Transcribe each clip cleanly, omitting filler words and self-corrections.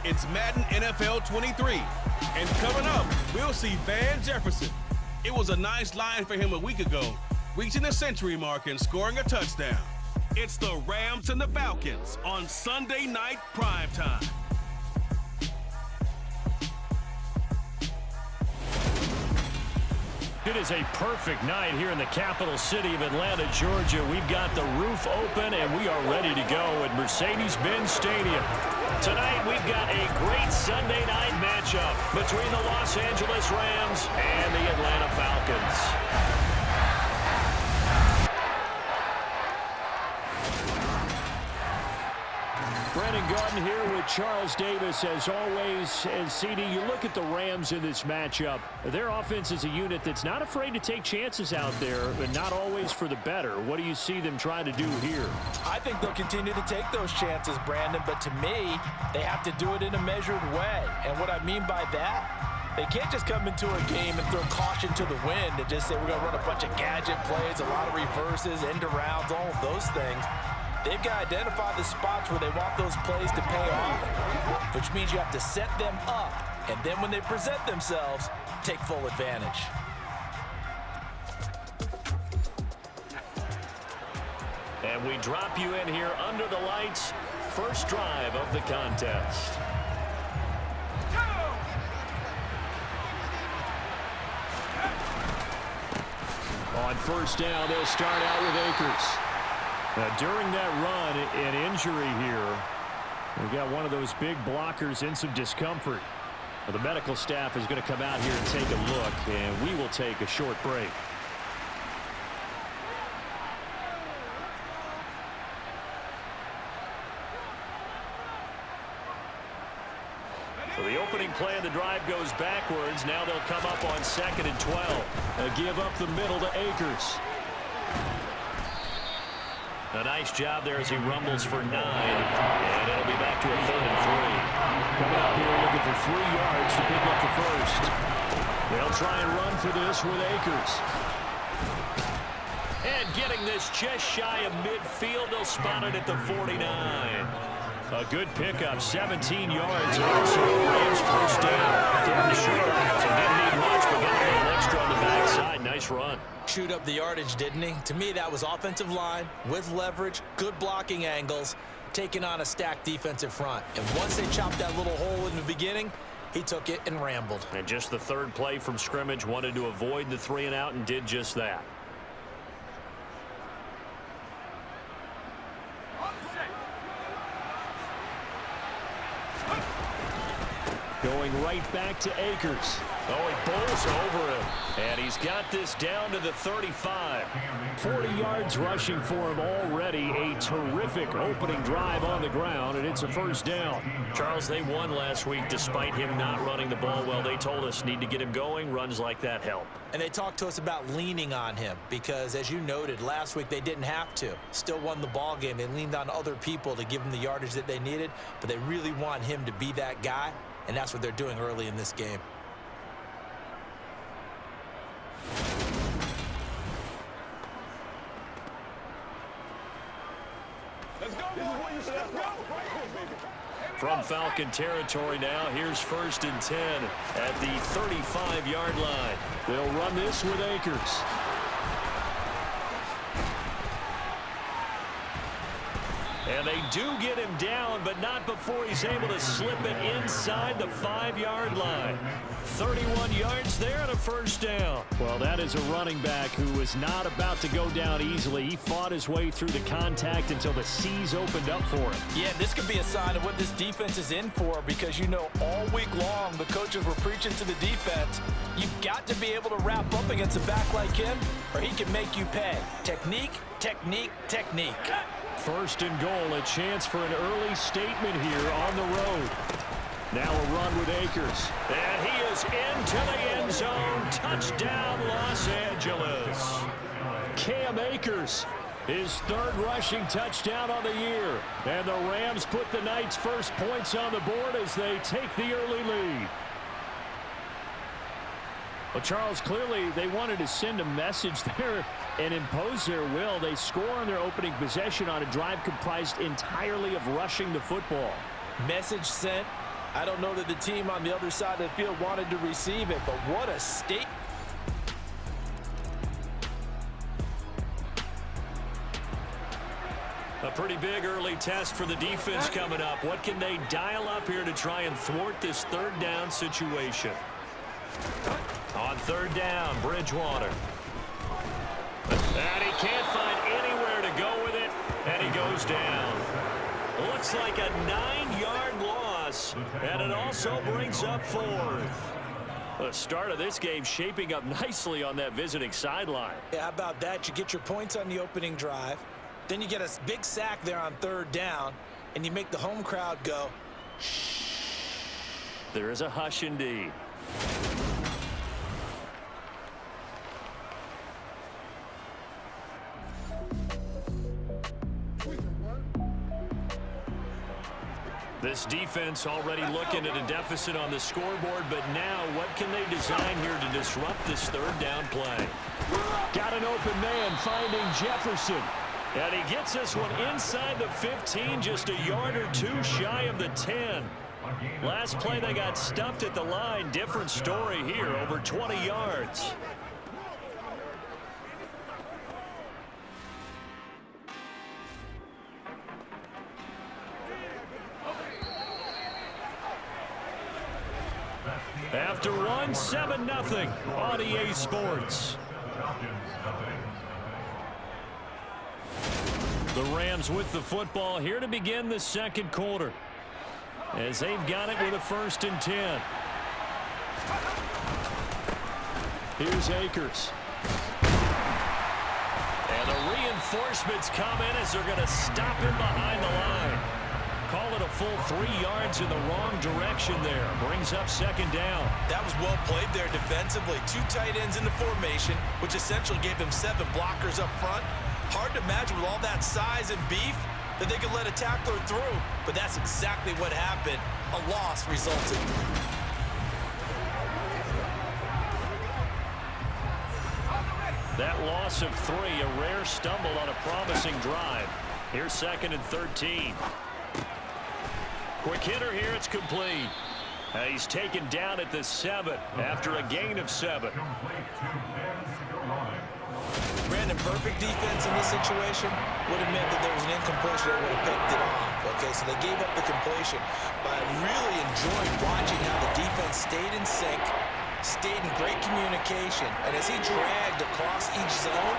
It's Madden NFL 23. And coming up, we'll see Van Jefferson. It was a nice line for him a week ago, reaching the century mark and scoring a touchdown. It's the Rams and the Falcons on Sunday Night Primetime. It is a perfect night here in the capital city of Atlanta, Georgia. We've got the roof open, and we are ready to go at Mercedes-Benz Stadium. Tonight, we've got a great Sunday night matchup between the Los Angeles Rams and the Atlanta Falcons. Brandon Garden here with Charles Davis as always. And CD, you look at the Rams in this matchup. Their offense is a unit that's not afraid to take chances out there, but not always for the better. What do you see them trying to do here? I think they'll continue to take those chances, Brandon, but to me, they have to do it in a measured way. And what I mean by that, they can't just come into a game and throw caution to the wind and just say we're going to run a bunch of gadget plays, a lot of reverses, end arounds, all of those things. They've got to identify the spots where they want those plays to pay off, which means you have to set them up, and then when they present themselves, take full advantage. And we drop you in here under the lights. First drive of the contest. On first down, they'll start out with Akers. During that run, an injury here. We've got one of those big blockers in some discomfort. The medical staff is going to come out here and take a look, and we will take a short break. So the opening play of the drive goes backwards. Now they'll come up on 2nd and 12. Give up the middle to Akers. A nice job there as he rumbles for 9. And it'll be back to a 3rd and 3. Coming up here looking for 3 yards to pick up the first. They'll try and run for this with Akers. And getting this just shy of midfield, they'll spot it at the 49. A good pickup, 17 yards. And also Rams first down. Throwing the short. So didn't need much, but got a little extra on the backside. Nice run. Shoot up the yardage, didn't he? To me, that was offensive line with leverage, good blocking angles, taking on a stacked defensive front. And once they chopped that little hole in the beginning, he took it and rambled. And just the third play from scrimmage, wanted to avoid the 3 and out and did just that. Going right back to Akers. Oh, he bowls over him. And he's got this down to the 35. 40 yards rushing for him already. A terrific opening drive on the ground, and it's a first down. Charles, they won last week despite him not running the ball well. They told us need to get him going. Runs like that help. And they talked to us about leaning on him because, as you noted, last week they didn't have to. Still won the ball game. They leaned on other people to give them the yardage that they needed, but they really want him to be that guy, and that's what they're doing early in this game. From Falcon territory now, here's 1st and 10 at the 35-yard line. They'll run this with Akers. And they do get him down, but not before he's able to slip it inside the 5-yard line. 31 yards there and a first down. Well, that is a running back who was not about to go down easily. He fought his way through the contact until the C's opened up for him. Yeah, this could be a sign of what this defense is in for because, you know, all week long the coaches were preaching to the defense, you've got to be able to wrap up against a back like him or he can make you pay. Technique, technique, technique. 1st and goal, a chance for an early statement here on the road. Now a run with Akers. And he is into the end zone. Touchdown, Los Angeles. Cam Akers, his 3rd rushing touchdown on the year. And the Rams put the night's first points on the board as they take the early lead. Well, Charles, clearly they wanted to send a message there and impose their will. They score on their opening possession on a drive comprised entirely of rushing the football. Message sent, I don't know that the team on the other side of the field wanted to receive it, but what a state. A pretty big early test for the defense coming up. What can they dial up here to try and thwart this third down situation? On third down, Bridgewater. And he can't find anywhere to go with it, and he goes down. Looks like a 9-yard loss, and it also brings up fourth. The start of this game shaping up nicely on that visiting sideline. Yeah, how about that? You get your points on the opening drive. Then you get a big sack there on third down, and you make the home crowd go, shh. There is a hush indeed. This defense already looking at a deficit on the scoreboard, but now what can they design here to disrupt this third down play? Got an open man finding Jefferson. And he gets this one inside the 15, just a yard or two shy of the 10. Last play they got stuffed at the line. Different story here, over 20 yards. After one, 7-0 on EA Sports. The Rams with the football here to begin the second quarter, as they've got it with a 1st and 10. Here's Akers. And the reinforcements come in as they're going to stop him behind the line. Call it a full 3 yards in the wrong direction there. Brings up 2nd down. That was well played there defensively. 2 tight ends in the formation, which essentially gave them 7 blockers up front. Hard to imagine with all that size and beef that they could let a tackler through, but that's exactly what happened. A loss resulted. That loss of 3, a rare stumble on a promising drive. Here's 2nd and 13. Quick hitter here, it's complete. He's taken down at the 7 after a gain of 7. Brandon, perfect defense in this situation would have meant that there was an incompletion that would have picked it off. Okay, so they gave up the completion. But I really enjoyed watching how the defense stayed in sync, stayed in great communication. And as he dragged across each zone,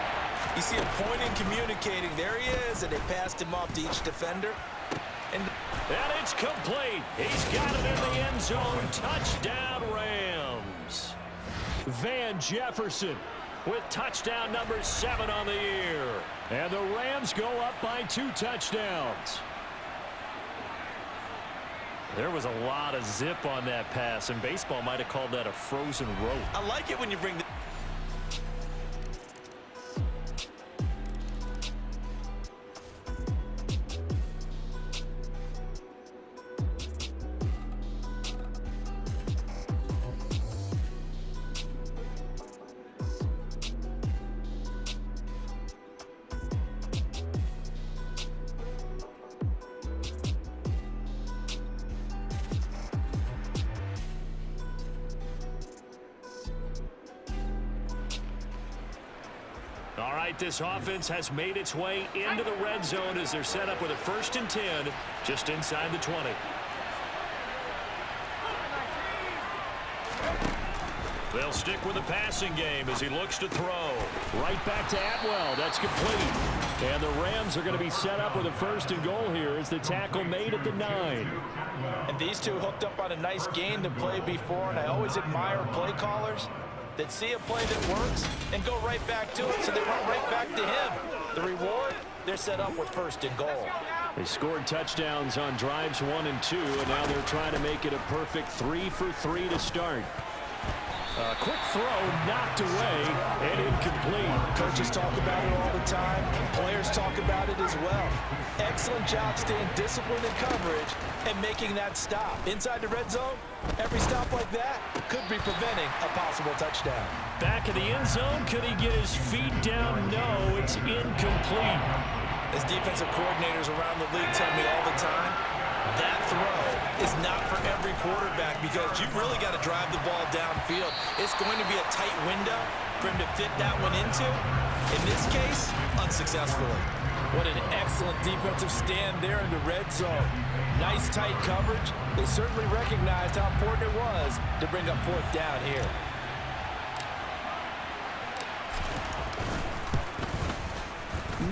you see him pointing, communicating. There he is, and they passed him off to each defender. And it's complete. He's got it in the end zone. Touchdown, Rams. Van Jefferson with touchdown number 7 on the year. And the Rams go up by 2 touchdowns. There was a lot of zip on that pass, and baseball might have called that a frozen rope. I like it when you bring the... All right, this offense has made its way into the red zone as they're set up with a 1st and 10 just inside the 20. They'll stick with the passing game as he looks to throw. Right back to Atwell. That's complete. And the Rams are going to be set up with a 1st and goal here as the tackle made at the 9. And these two hooked up on a nice gain to play before, and I always admire play callers that see a play that works and go right back to it, so they run right back to him. The reward, they're set up with 1st and goal. They scored touchdowns on drives 1 and 2, and now they're trying to make it a perfect 3 for 3 to start. A quick throw knocked away and incomplete. Coaches talk about it all the time. Players talk about it as well. Excellent job staying disciplined in coverage and making that stop. Inside the red zone, every stop like that could be preventing a possible touchdown. Back in the end zone, could he get his feet down? No, it's incomplete. As defensive coordinators around the league tell me all the time, That throw is not for every quarterback because you've really got to drive the ball downfield. It's going to be a tight window for him to fit that one into. In this case, unsuccessfully. What an excellent defensive stand there in the red zone. Nice tight coverage. They certainly recognized how important it was to bring up fourth down here.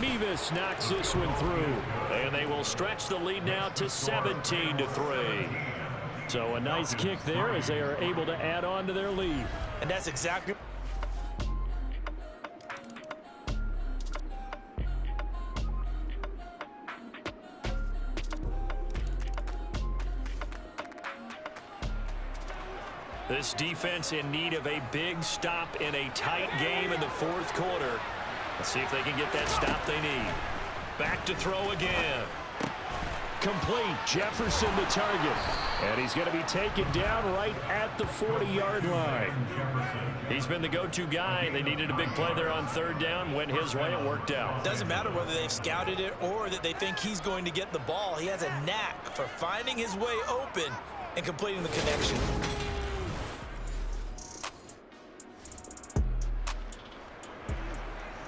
Mevis knocks this one through. And they will stretch the lead now to 17-3. So a nice kick there as they are able to add on to their lead. And that's exactly... This defense in need of a big stop in a tight game in the fourth quarter. Let's see if they can get that stop they need. Back to throw again. Complete. Jefferson the target. And he's going to be taken down right at the 40-yard line. He's been the go-to guy. They needed a big play there on third down. Went his way. It worked out. Doesn't matter whether they've scouted it or that they think he's going to get the ball. He has a knack for finding his way open and completing the connection.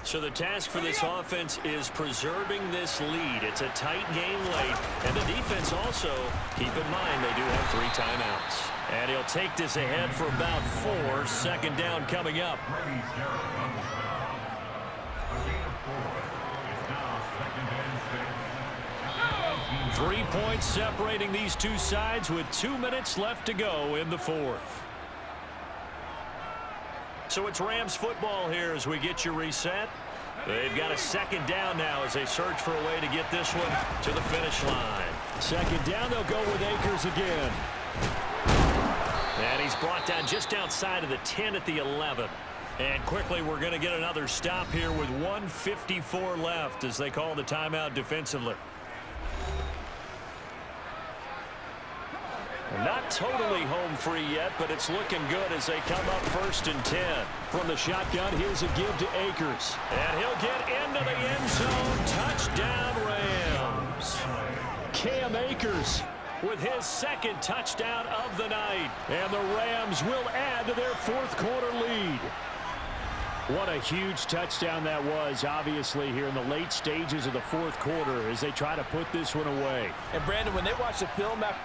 So the task for this offense is preserving this lead. It's a tight game late. And the defense also, keep in mind, they do have 3 timeouts. And he'll take this ahead for about 4. Second down coming up. 3 points separating these two sides with 2 minutes left to go in the fourth. So it's Rams football here as we get you reset. They've got a second down now as they search for a way to get this one to the finish line. Second down, they'll go with Akers again. And he's brought down just outside of the 10 at the 11. And quickly we're going to get another stop here with 1:54 left as they call the timeout defensively. Not totally home free yet, but it's looking good as they come up 1st and 10. From the shotgun, here's a give to Akers. And he'll get into the end zone. Touchdown, Rams. Cam Akers with his second touchdown of the night. And the Rams will add to their fourth quarter lead. What a huge touchdown that was, obviously, here in the late stages of the fourth quarter as they try to put this one away. And, Brandon, when they watch the film after...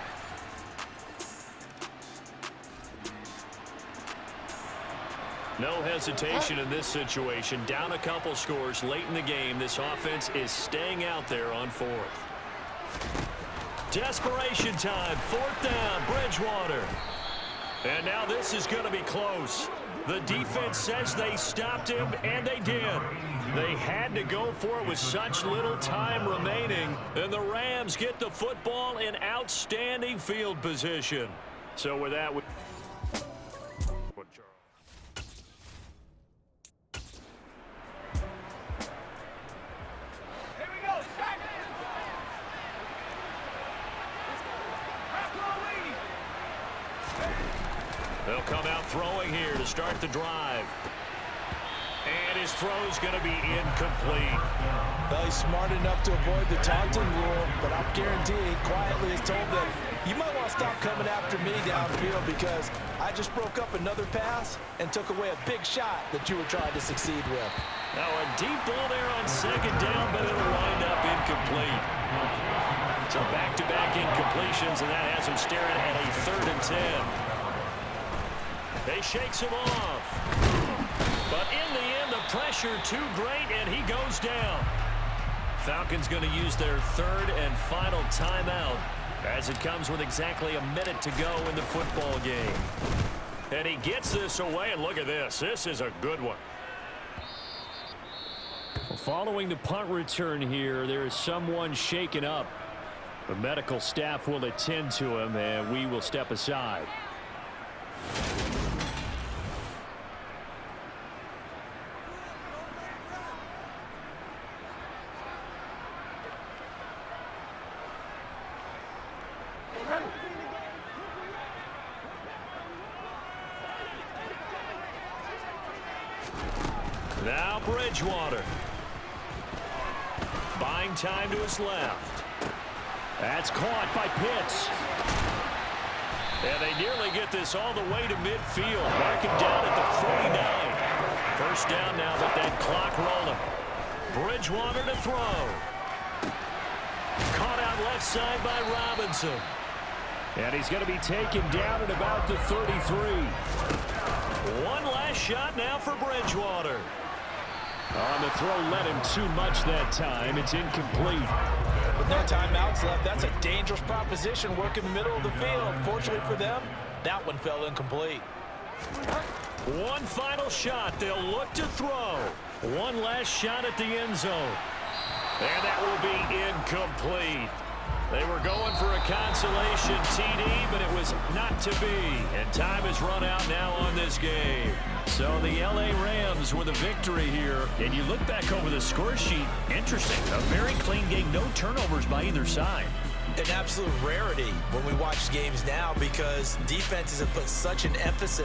No hesitation in this situation. Down a couple scores late in the game. This offense is staying out there on 4th. Desperation time. 4th down. Bridgewater. And now this is going to be close. The defense says they stopped him, and they did. They had to go for it with such little time remaining. And the Rams get the football in outstanding field position. So with that... They'll come out throwing here to start the drive. And his throw's going to be incomplete. Well, he's smart enough to avoid the taunting rule, but I'll guarantee he quietly has told them, you might want to stop coming after me downfield because I just broke up another pass and took away a big shot that you were trying to succeed with. Now a deep ball there on second down, but it'll wind up incomplete. So back-to-back incompletions, and that has him staring at a 3rd and 10. They shakes him off. But in the end, the pressure too great, and he goes down. Falcons going to use their 3rd and final timeout as it comes with exactly a minute to go in the football game. And he gets this away, and look at this. This is a good one. Following the punt return here, there is someone shaken up. The medical staff will attend to him, and we will step aside. Now Bridgewater. Buying time to his left. That's caught by Pitts. And they nearly get this all the way to midfield. Mark him down at the 49. First down now with that clock rolling. Bridgewater to throw. Caught out left side by Robinson. And he's going to be taken down at about the 33. One last shot now for Bridgewater. On the throw, led him too much that time. It's incomplete. With no timeouts left, that's a dangerous proposition. Work in the middle of the field. Fortunately for them, that one fell incomplete. One final shot. They'll look to throw. One last shot at the end zone. And that will be incomplete. They were going for a consolation TD, but it was not to be. And time has run out now on this game. So the L.A. Rams with a victory here. And you look back over the score sheet, interesting. A very clean game, no turnovers by either side. An absolute rarity when we watch games now because defenses have put such an emphasis